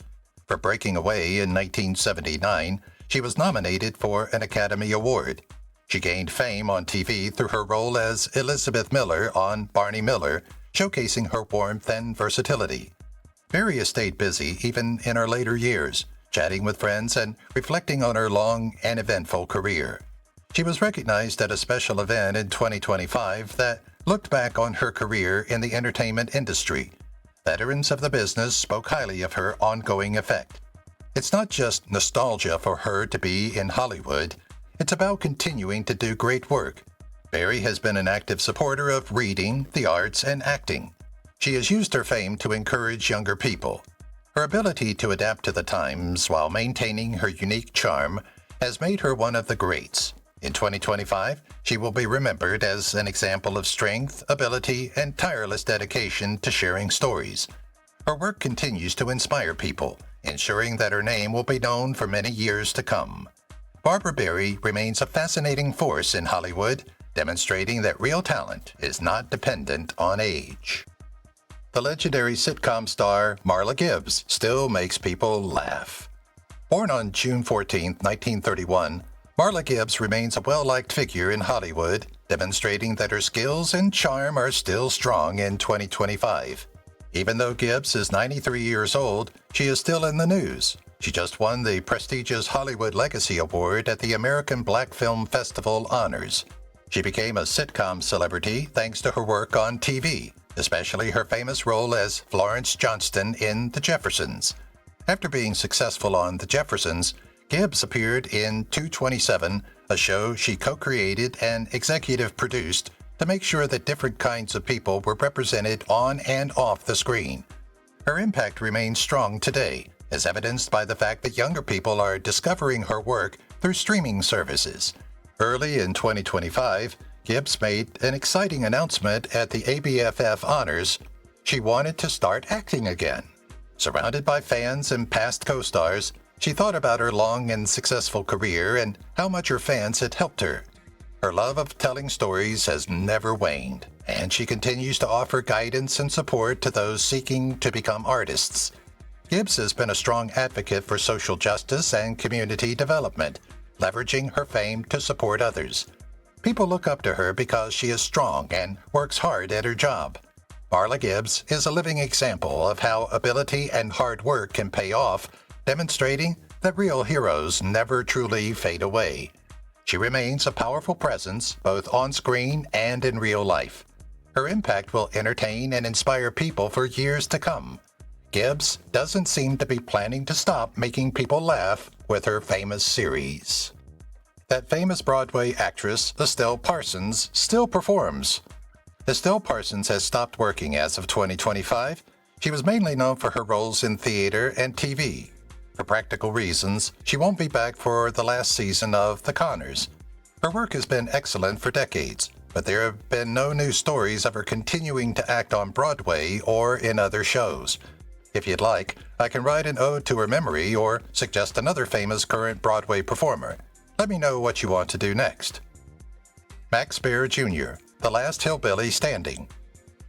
For Breaking Away in 1979, she was nominated for an Academy Award. She gained fame on TV through her role as Elizabeth Miller on Barney Miller, showcasing her warmth and versatility. Barrie has stayed busy even in her later years, chatting with friends and reflecting on her long and eventful career. She was recognized at a special event in 2025 that looked back on her career in the entertainment industry. Veterans of the business spoke highly of her ongoing effect. It's not just nostalgia for her to be in Hollywood. It's about continuing to do great work. Barrie has been an active supporter of reading, the arts, and acting. She has used her fame to encourage younger people. Her ability to adapt to the times while maintaining her unique charm has made her one of the greats. In 2025, she will be remembered as an example of strength, ability, and tireless dedication to sharing stories. Her work continues to inspire people, ensuring that her name will be known for many years to come. Barbara Barrie remains a fascinating force in Hollywood, demonstrating that real talent is not dependent on age. The legendary sitcom star Marla Gibbs still makes people laugh. Born on June 14, 1931, Marla Gibbs remains a well-liked figure in Hollywood, demonstrating that her skills and charm are still strong in 2025. Even though Gibbs is 93 years old, she is still in the news. She just won the prestigious Hollywood Legacy Award at the American Black Film Festival Honors. She became a sitcom celebrity thanks to her work on TV, especially her famous role as Florence Johnston in The Jeffersons. After being successful on The Jeffersons, Gibbs appeared in 227, a show she co-created and executive produced to make sure that different kinds of people were represented on and off the screen. Her impact remains strong today, as evidenced by the fact that younger people are discovering her work through streaming services. Early in 2025, Gibbs made an exciting announcement at the ABFF Honors. She wanted to start acting again. Surrounded by fans and past co-stars, she thought about her long and successful career and how much her fans had helped her. Her love of telling stories has never waned, and she continues to offer guidance and support to those seeking to become artists. Gibbs has been a strong advocate for social justice and community development, leveraging her fame to support others. People look up to her because she is strong and works hard at her job. Marla Gibbs is a living example of how ability and hard work can pay off, demonstrating that real heroes never truly fade away. She remains a powerful presence both on screen and in real life. Her impact will entertain and inspire people for years to come. Gibbs doesn't seem to be planning to stop making people laugh with her famous series. That famous Broadway actress, Estelle Parsons, still performs. Estelle Parsons has stopped working as of 2025. She was mainly known for her roles in theater and TV. For practical reasons, she won't be back for the last season of The Conners. Her work has been excellent for decades, but there have been no new stories of her continuing to act on Broadway or in other shows. If you'd like, I can write an ode to her memory or suggest another famous current Broadway performer. Let me know what you want to do next. Max Baer Jr., the last hillbilly standing.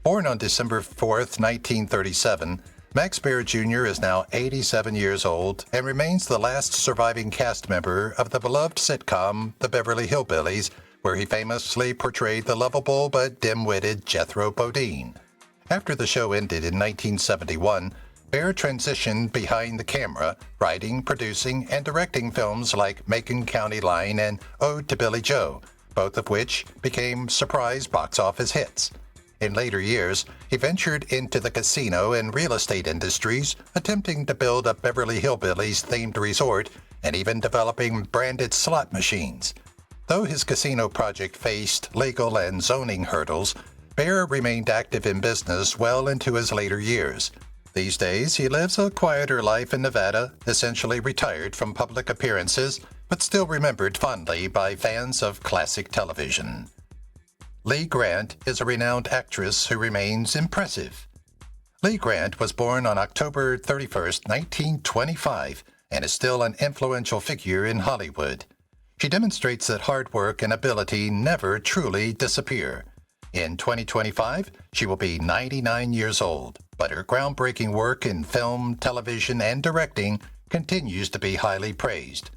Born on December 4, 1937, Max Baer Jr. is now 87 years old and remains the last surviving cast member of the beloved sitcom The Beverly Hillbillies, where he famously portrayed the lovable but dim-witted Jethro Bodine. After the show ended in 1971, Baer transitioned behind the camera, writing, producing, and directing films like Macon County Line and Ode to Billy Joe, both of which became surprise box office hits. In later years, he ventured into the casino and real estate industries, attempting to build a Beverly Hillbillies-themed resort and even developing branded slot machines. Though his casino project faced legal and zoning hurdles, Baer remained active in business well into his later years. These days, he lives a quieter life in Nevada, essentially retired from public appearances, but still remembered fondly by fans of classic television. Lee Grant is a renowned actress who remains impressive. Lee Grant was born on October 31, 1925, and is still an influential figure in Hollywood. She demonstrates that hard work and ability never truly disappear. In 2025, she will be 99 years old, but her groundbreaking work in film, television, and directing continues to be highly praised.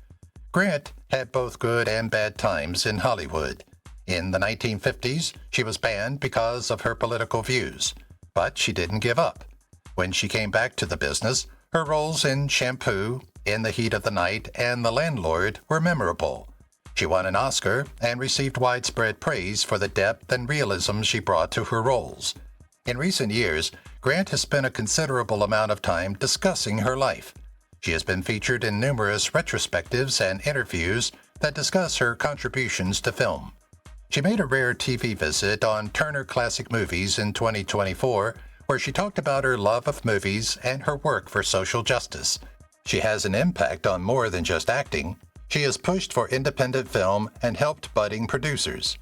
Grant had both good and bad times in Hollywood. In the 1950s, she was banned because of her political views, but she didn't give up. When she came back to the business, her roles in Shampoo, In the Heat of the Night, and The Landlord were memorable. She won an Oscar and received widespread praise for the depth and realism she brought to her roles. In recent years, Grant has spent a considerable amount of time discussing her life. She has been featured in numerous retrospectives and interviews that discuss her contributions to film. She made a rare TV visit on Turner Classic Movies in 2024, where she talked about her love of movies and her work for social justice. She has an impact on more than just acting. She has pushed for independent film and helped budding producers.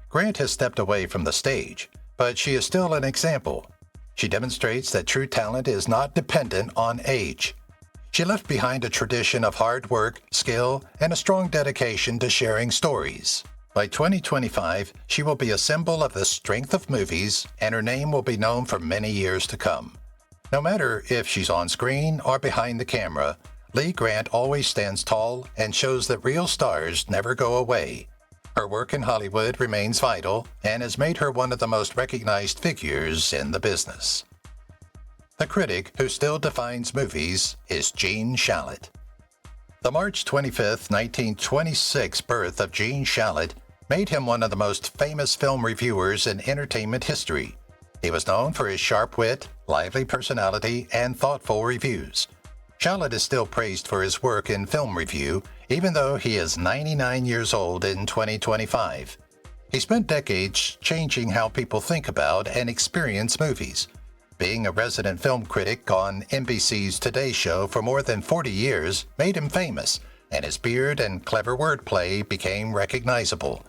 Grant has stepped away from the stage, but she is still an example. She demonstrates that true talent is not dependent on age. She left behind a tradition of hard work, skill, and a strong dedication to sharing stories. By 2025, she will be a symbol of the strength of movies, and her name will be known for many years to come. No matter if she's on screen or behind the camera, Lee Grant always stands tall and shows that real stars never go away. Her work in Hollywood remains vital and has made her one of the most recognized figures in the business. The critic who still defines movies is Gene Shalit. The March 25, 1926 birth of Gene Shalit made him one of the most famous film reviewers in entertainment history. He was known for his sharp wit, lively personality, and thoughtful reviews. Shalit is still praised for his work in film review, even though he is 99 years old in 2025. He spent decades changing how people think about and experience movies. Being a resident film critic on NBC's Today Show for more than 40 years made him famous, and his beard and clever wordplay became recognizable.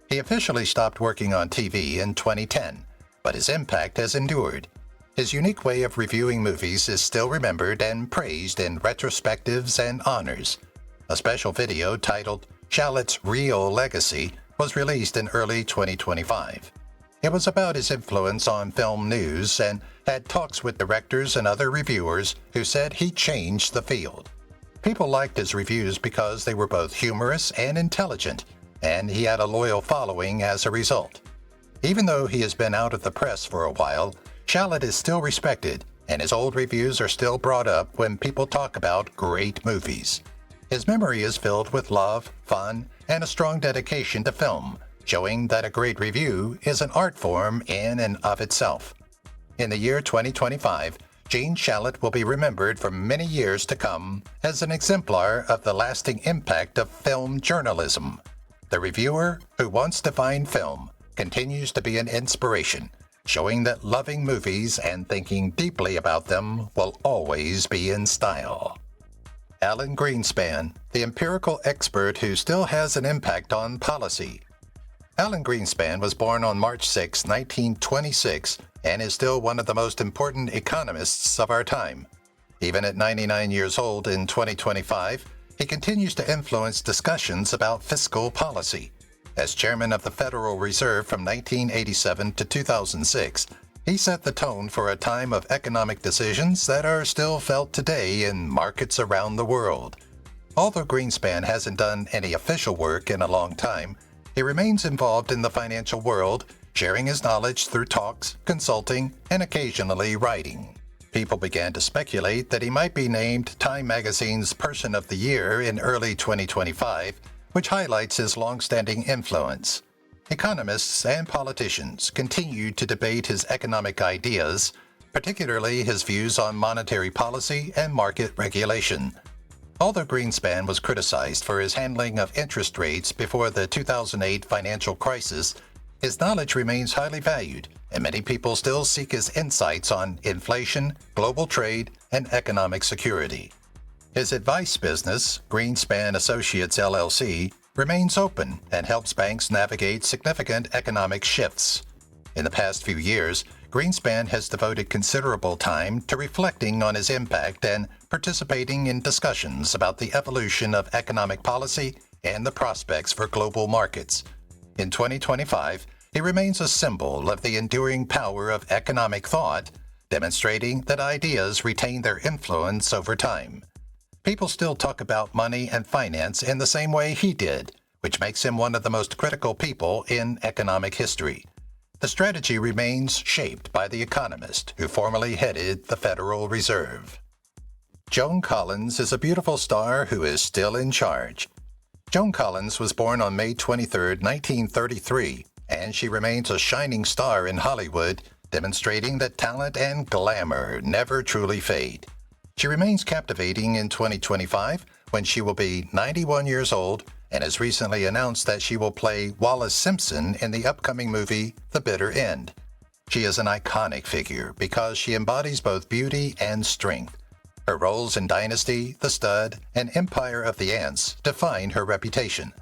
He officially stopped working on TV in 2010, but his impact has endured. His unique way of reviewing movies is still remembered and praised in retrospectives and honors. A special video titled Shalit's Real Legacy was released in early 2025. It was about his influence on film news and had talks with directors and other reviewers who said he changed the field. People liked his reviews because they were both humorous and intelligent, and he had a loyal following as a result. Even though he has been out of the press for a while, Shalit is still respected, and his old reviews are still brought up when people talk about great movies. His memory is filled with love, fun, and a strong dedication to film, showing that a great review is an art form in and of itself. In the year 2025, Gene Shalit will be remembered for many years to come as an exemplar of the lasting impact of film journalism. The reviewer who wants to find film continues to be an inspiration, showing that loving movies and thinking deeply about them will always be in style. Alan Greenspan, the empirical expert who still has an impact on policy. Alan Greenspan was born on March 6, 1926, and is still one of the most important economists of our time. Even at 99 years old in 2025, he continues to influence discussions about fiscal policy. As chairman of the Federal Reserve from 1987 to 2006, He set the tone for a time of economic decisions that are still felt today in markets around the world. Although Greenspan hasn't done any official work in a long time, he remains involved in the financial world, sharing his knowledge through talks, consulting, and occasionally writing. People began to speculate that he might be named Time Magazine's Person of the Year in early 2025, which highlights his long-standing influence. Economists and politicians continue to debate his economic ideas, particularly his views on monetary policy and market regulation. Although Greenspan was criticized for his handling of interest rates before the 2008 financial crisis, his knowledge remains highly valued, and many people still seek his insights on inflation, global trade, and economic security. His advice business, Greenspan Associates LLC, remains open and helps banks navigate significant economic shifts. In the past few years, Greenspan has devoted considerable time to reflecting on his impact and participating in discussions about the evolution of economic policy and the prospects for global markets. In 2025, he remains a symbol of the enduring power of economic thought, demonstrating that ideas retain their influence over time. People still talk about money and finance in the same way he did, which makes him one of the most critical people in economic history. The strategy remains shaped by the economist who formerly headed the Federal Reserve. Joan Collins is a beautiful star who is still in charge. Joan Collins was born on May 23, 1933, and she remains a shining star in Hollywood, demonstrating that talent and glamour never truly fade. She remains captivating in 2025 when she will be 91 years old and has recently announced that she will play Wallis Simpson in the upcoming movie The Bitter End. She is an iconic figure because she embodies both beauty and strength. Her roles in Dynasty, The Stud, and Empire of the Ants define her reputation.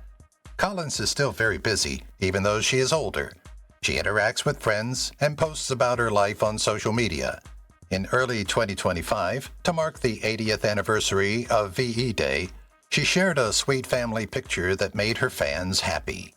Collins is still very busy, even though she is older. She interacts with friends and posts about her life on social media. In early 2025, to mark the 80th anniversary of VE Day, she shared a sweet family picture that made her fans happy.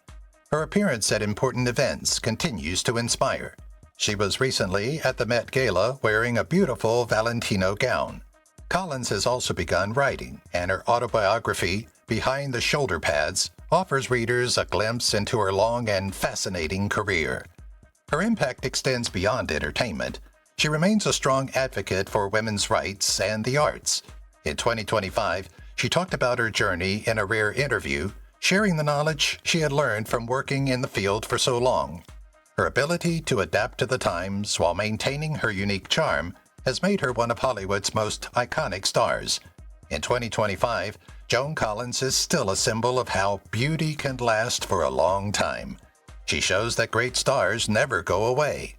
Her appearance at important events continues to inspire. She was recently at the Met Gala wearing a beautiful Valentino gown. Collins has also begun writing, and her autobiography, Behind the Shoulder Pads, offers readers a glimpse into her long and fascinating career. Her impact extends beyond entertainment. She remains a strong advocate for women's rights and the arts. In 2025, she talked about her journey in a rare interview, sharing the knowledge she had learned from working in the field for so long. Her ability to adapt to the times while maintaining her unique charm has made her one of Hollywood's most iconic stars. In 2025, Joan Collins is still a symbol of how beauty can last for a long time. She shows that great stars never go away.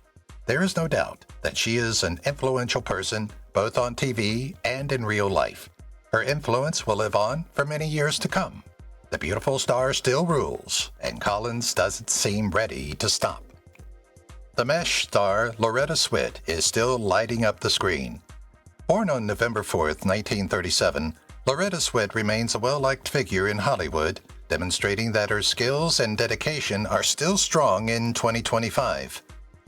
There is no doubt that she is an influential person both on TV and in real life. Her influence will live on for many years to come. The beautiful star still rules, and Collins doesn't seem ready to stop. The MASH star Loretta Swit is still lighting up the screen. Born on November 4, 1937, Loretta Swit remains a well-liked figure in Hollywood, demonstrating that her skills and dedication are still strong in 2025.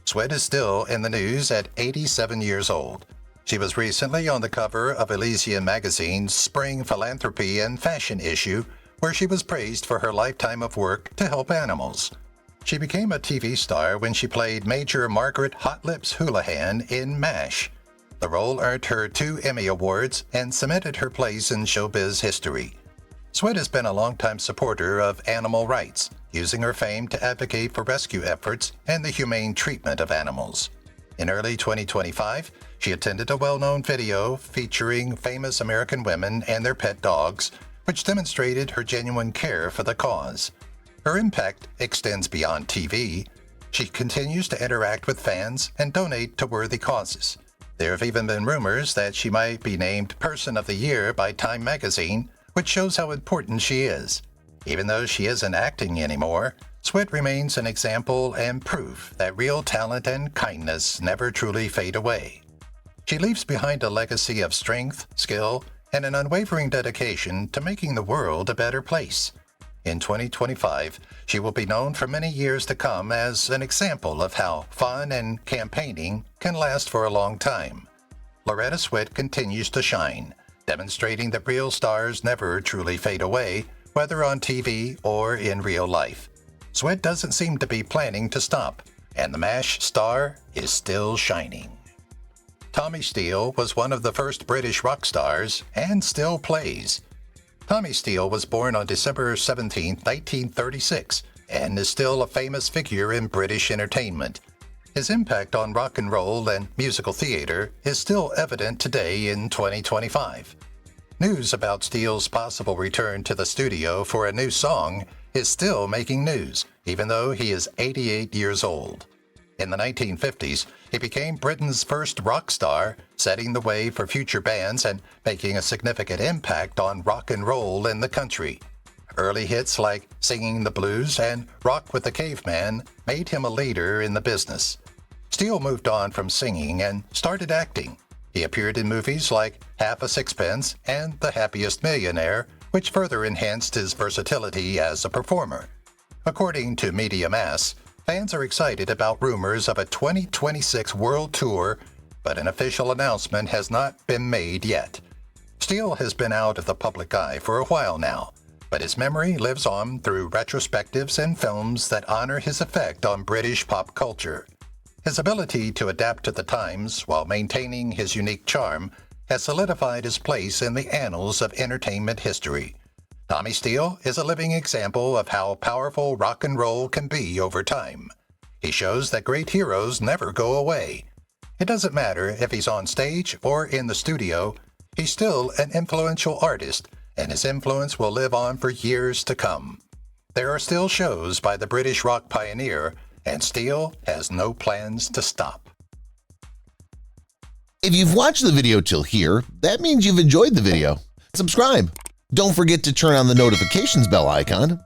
Swit is still in the news at 87 years old. She was recently on the cover of Elysian magazine's Spring Philanthropy and Fashion issue, where she was praised for her lifetime of work to help animals. She became a TV star when she played Major Margaret Hot Lips Houlihan in MASH. The role earned her 2 Emmy Awards and cemented her place in showbiz history. Swit has been a longtime supporter of animal rights, using her fame to advocate for rescue efforts and the humane treatment of animals. In early 2025, she attended a well-known video featuring famous American women and their pet dogs, which demonstrated her genuine care for the cause. Her impact extends beyond TV. She continues to interact with fans and donate to worthy causes. There have even been rumors that she might be named Person of the Year by Time Magazine, which shows how important she is. Even though she isn't acting anymore, Swit remains an example and proof that real talent and kindness never truly fade away. She leaves behind a legacy of strength, skill, and an unwavering dedication to making the world a better place. In 2025, she will be known for many years to come as an example of how fun and campaigning can last for a long time. Loretta Swit continues to shine, demonstrating that real stars never truly fade away, whether on TV or in real life. Swit doesn't seem to be planning to stop, and the MASH star is still shining. Tommy Steele was one of the first British rock stars and still plays. Tommy Steele was born on December 17, 1936, and is still a famous figure in British entertainment. His impact on rock and roll and musical theater is still evident today in 2025. News about Steele's possible return to the studio for a new song is still making news, even though he is 88 years old. In the 1950s, he became Britain's first rock star, setting the way for future bands and making a significant impact on rock and roll in the country. Early hits like Singing the Blues and Rock with the Caveman made him a leader in the business. Steele moved on from singing and started acting. He appeared in movies like Half a Sixpence and The Happiest Millionaire, which further enhanced his versatility as a performer. According to Media Mass, fans are excited about rumors of a 2026 world tour, but an official announcement has not been made yet. Steele has been out of the public eye for a while now, but his memory lives on through retrospectives and films that honor his effect on British pop culture. His ability to adapt to the times while maintaining his unique charm has solidified his place in the annals of entertainment history. Tommy Steele is a living example of how powerful rock and roll can be over time. He shows that great heroes never go away. It doesn't matter if he's on stage or in the studio, he's still an influential artist, and his influence will live on for years to come. There are still shows by the British rock pioneer, and Steele has no plans to stop. If you've watched the video till here, that means you've enjoyed the video. Subscribe. Don't forget to turn on the notifications bell icon